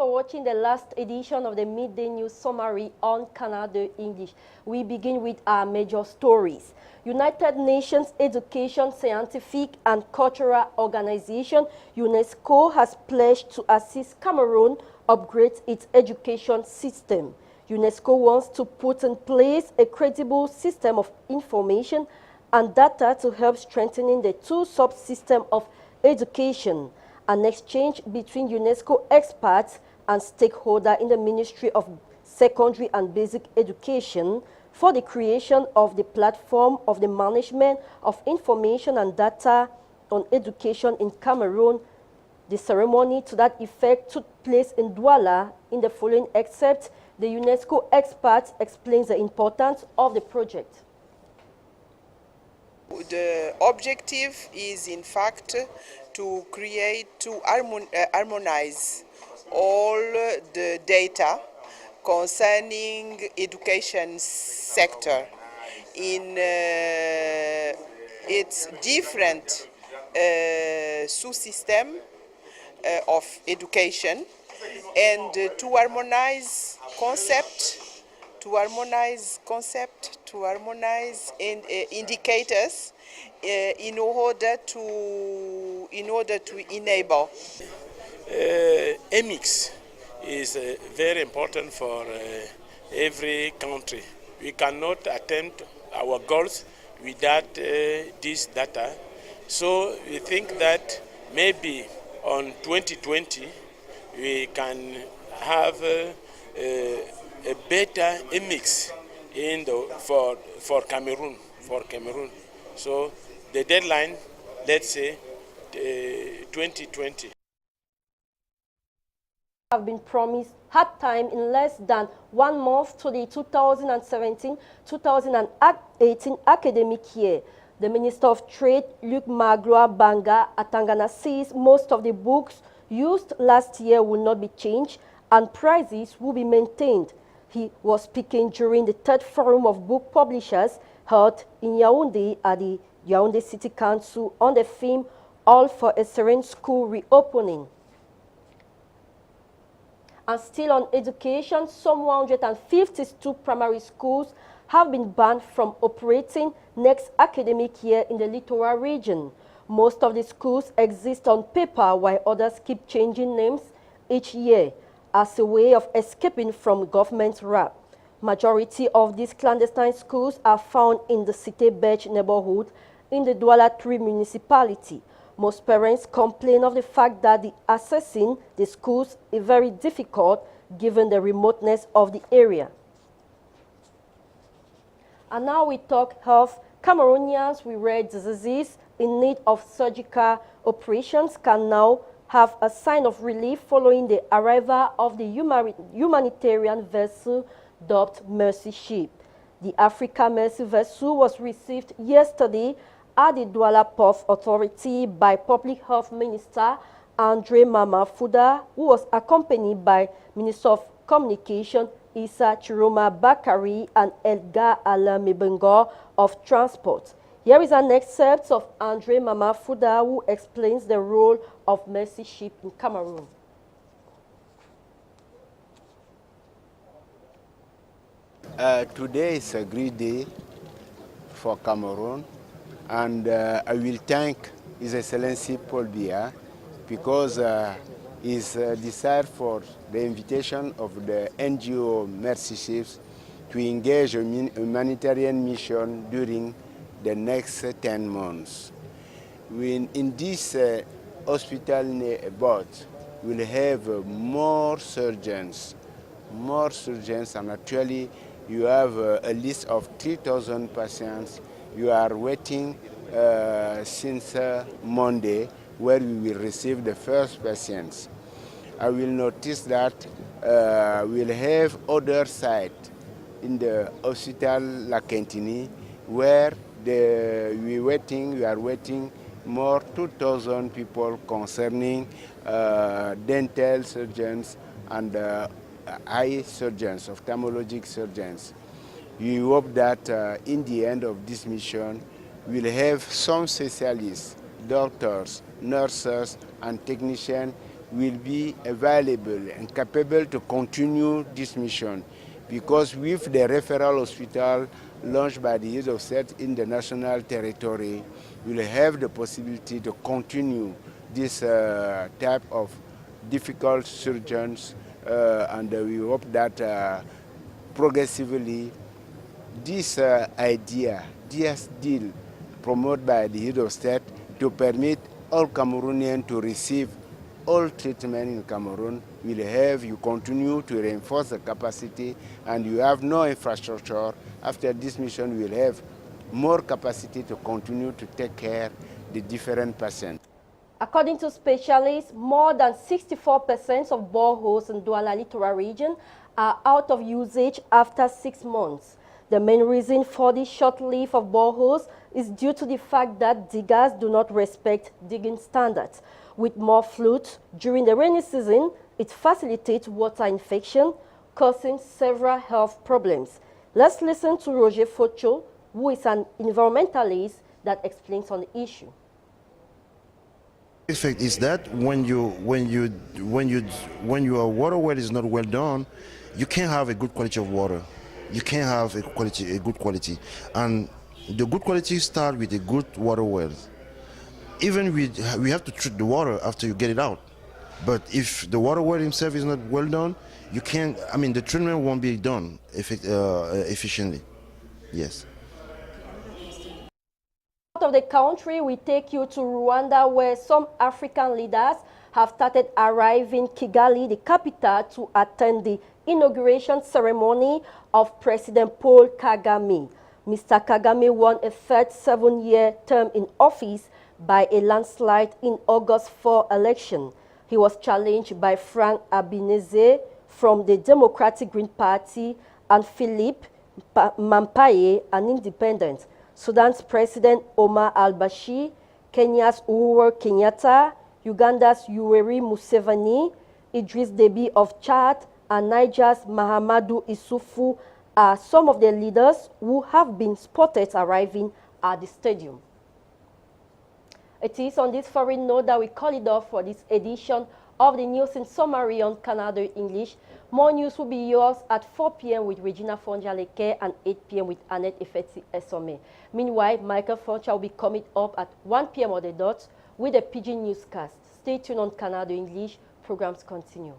for watching the last edition of the Midday News Summary on Canal English. We begin with our major stories. United Nations Education, Scientific and Cultural Organization, UNESCO, has pledged to assist Cameroon upgrade its education system. UNESCO wants to put in place a credible system of information and data to help strengthening the two subsystems of education. An exchange between UNESCO experts and stakeholders in the Ministry of Secondary and Basic Education for the creation of the platform of the management of information and data on education in Cameroon. The ceremony to that effect took place in Douala. In the following excerpt, the UNESCO expert explains the importance of the project. The objective is, in fact, to harmonize all the data concerning education sector in its different sub-system of education, and to harmonize concept, to harmonize indicators in order to enable. MX is very important for every country. We cannot attempt our goals without this data. So we think that maybe on 2020 we can have a better mix for Cameroon. So the deadline, let's say 2020. Have been promised hard time in less than 1 month to the 2017-2018 academic year. The Minister of Trade, Luc Magloire Banga Atangana, says most of the books used last year will not be changed and prices will be maintained. He was speaking during the third forum of book publishers held in Yaoundé at the Yaoundé City Council on the theme All for a Serene School Reopening. And still on education, some 152 primary schools have been banned from operating next academic year in the littoral region. Most of the schools exist on paper while others keep changing names each year as a way of escaping from government wrath. Majority of these clandestine schools are found in the Cité Belge neighborhood in the Douala 3 municipality. Most parents complain of the fact that accessing the schools is very difficult given the remoteness of the area. And now we talk health. Cameroonians with rare diseases in need of surgical operations can now have a sign of relief following the arrival of the humanitarian vessel dubbed Mercy Ship. The Africa Mercy vessel was received yesterday at the Douala Port Authority by Public Health Minister Andre Mamafuda, who was accompanied by Minister of Communication Issa Chiroma Bakari and Edgar Alain Mebengo of Transport. Here is an excerpt of Andre Mamafuda, who explains the role of Mercy Ship in Cameroon. Today is a great day for Cameroon, and I will thank His Excellency Paul Biya because he's decided for the invitation of the NGO Mercy Ships to engage a humanitarian mission during the next 10 months. In this hospital boat, we'll have more surgeons, and actually you have a list of 3,000 patients. You are waiting since Monday, where we will receive the first patients. I will notice that we'll have other sites in the hospital La Quintini, where we are waiting more 2,000 people concerning dental surgeons and eye surgeons, ophthalmologic surgeons. We hope that in the end of this mission, we'll have some specialists, doctors, nurses, and technicians will be available and capable to continue this mission, because with the referral hospital launched by the head of state in the national territory, we will have the possibility to continue this type of difficult surgeons, and we hope that progressively this idea, this deal promoted by the head of state to permit all Cameroonians to receive all treatment in Cameroon will have you continue to reinforce the capacity, and you have no infrastructure. After this mission, we will have more capacity to continue to take care of the different patients. According to specialists, more than 64% of boreholes in Douala Littoral region are out of usage after 6 months. The main reason for this short life of boreholes is due to the fact that diggers do not respect digging standards. With more floods during the rainy season, it facilitates water infection, causing several health problems. Let's listen to Roger Focho, who is an environmentalist that explains on the issue. The effect is that when your water well is not well done, you can't have a good quality of water. You can't have a good quality, and the good quality starts with a good water well. Even we have to treat the water after you get it out. But if the water well himself is not well done, you can't. I mean, the treatment won't be done efficiently. Yes. Out of the country, we take you to Rwanda, where some African leaders have started arriving Kigali, the capital, to attend the inauguration ceremony of President Paul Kagame. Mr. Kagame won a third 7-year term in office by a landslide in August 4 election. He was challenged by Frank Abineze from the Democratic Green Party and Philippe Mampaye, an independent. Sudan's President Omar al-Bashir, Kenya's Uhuru Kenyatta, Uganda's Yoweri Museveni, Idris Deby of Chad, and Niger's Mahamadou Issoufou are some of the leaders who have been spotted arriving at the stadium. It is on this foreign note that we call it off for this edition of the News in Summary on Canal English. More news will be yours at 4 p.m. with Regina Fonjaleke and 8 p.m. with Annette Ifeti Esome. Meanwhile, Michael Foncha will be coming up at 1 p.m. on the dot with a Pidgin newscast. Stay tuned on Canal English. Programs continue.